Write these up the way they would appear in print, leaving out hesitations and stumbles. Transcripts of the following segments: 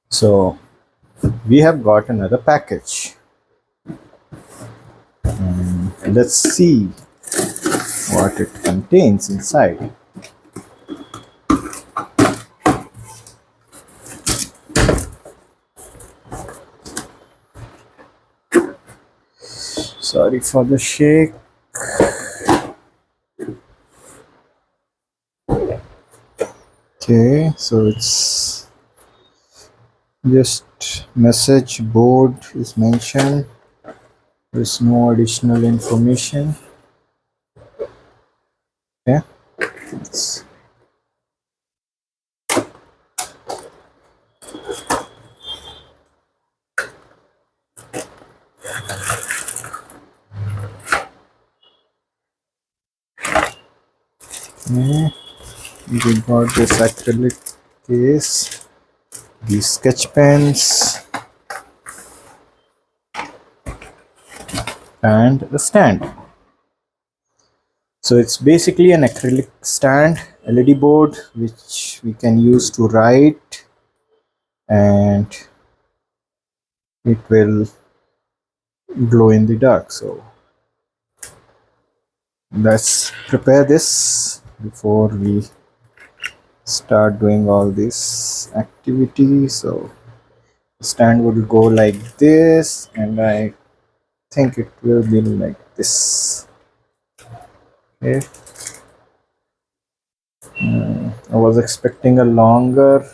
So we have got another package. Let's see what it contains inside. Sorry for the shake. Okay, so it's just message board is mentioned. There's no additional information. Okay, it's, okay. We got this acrylic case, these sketch pens, and a stand. So it's basically an acrylic stand, LED board, which we can use to write, and it will glow in the dark. So let's prepare this before we start doing all this activity. So the stand would go like this, and I think it will be like this. Okay. I was expecting a longer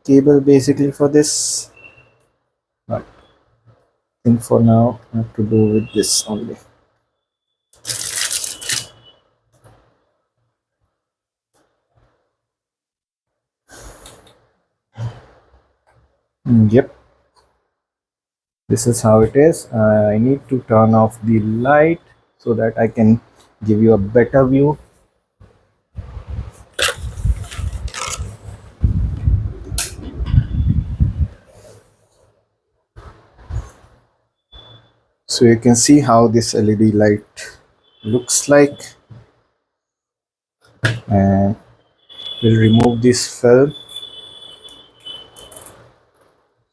cable basically for this, but I think for now I have to do with this only. Yep, this is how it is. I need to turn off the light so that I can give you a better view. So you can see how this LED light looks like, and we'll remove this film.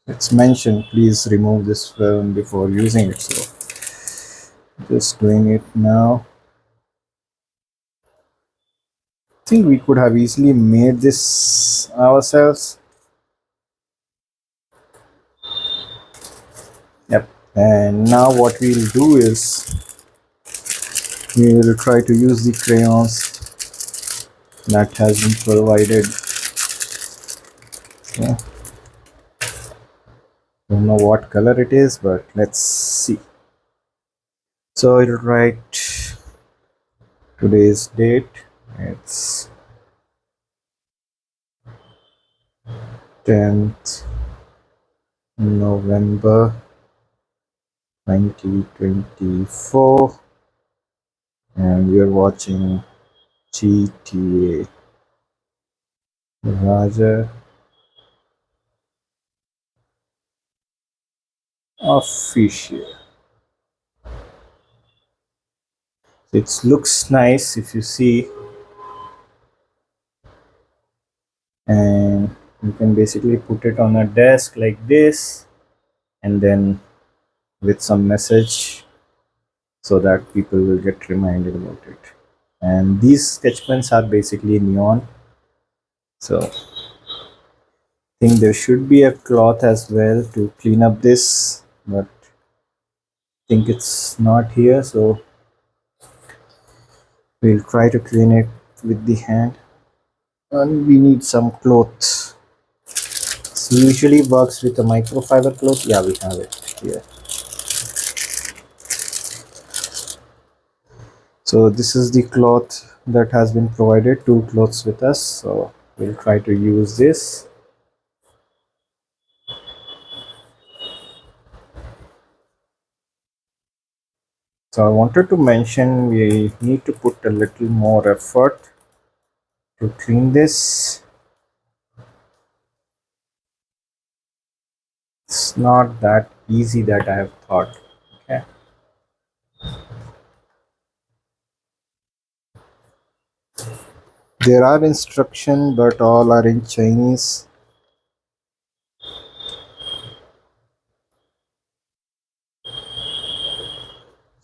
It's mentioned please remove this film before using it, so just doing it now. I think we could have easily made this ourselves. Yep. And now what we'll do is we'll try to use the crayons that has been provided. Okay. Don't know what color it is, but let's see. So I'll write today's date. It's 10th November 2024, and you're watching GTA Raja official. It looks nice if you see, and you can basically put it on a desk like this, and then with some message so that people will get reminded about it. And these sketch pens are basically neon, so I think there should be a cloth as well to clean up this, but I think it's not here, so we'll try to clean it with the hand, and we need some cloth. This usually works with a microfiber cloth. Yeah, we have it here. So this is the cloth that has been provided, two cloths with us, so we'll try to use this. So I wanted to mention we need to put a little more effort to clean this. It's not that easy that I have thought. Okay. There are instructions, but all are in Chinese.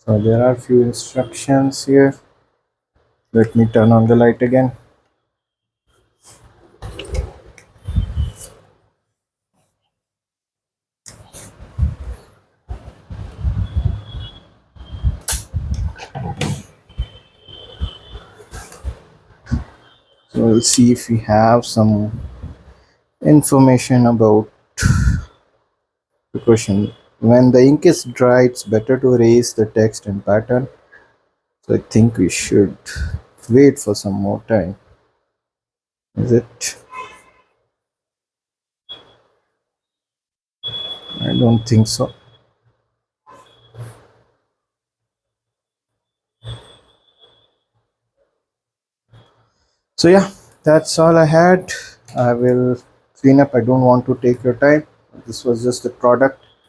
So there are few instructions here. Let me turn on the light again. So we'll see if we have some information about the question. When the ink is dry, it's better to erase the text and pattern. So I think we should wait for some more time. Is it? I don't think so. So yeah, that's all I had. I will clean up. I don't want to take your time. This was just the product